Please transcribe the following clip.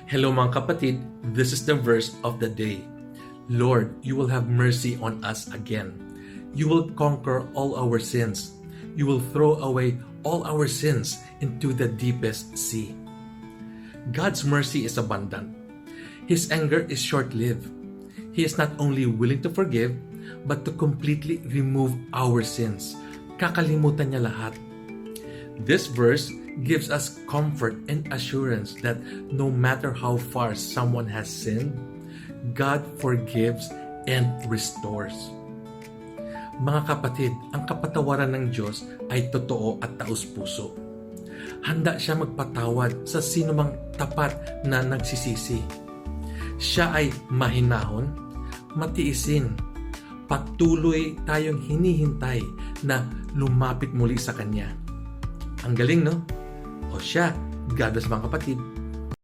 Hello mga kapatid, this is the verse of the day. Lord, you will have mercy on us again. You will conquer all our sins. You will throw away all our sins into the deepest sea. God's mercy is abundant. His anger is short-lived. He is not only willing to forgive, but to completely remove our sins. Kakalimutan niya lahat. This verse gives us comfort and assurance that no matter how far someone has sinned, God forgives and restores. Mga kapatid, ang kapatawaran ng Diyos ay totoo at taus-puso. Handa siya magpatawad sa sinumang tapat na nagsisisi. Siya ay mahinahon, matiisin. Patuloy tayong hinihintay na lumapit muli sa Kanya. Ang galing, no? O siya, God bless mga kapatid.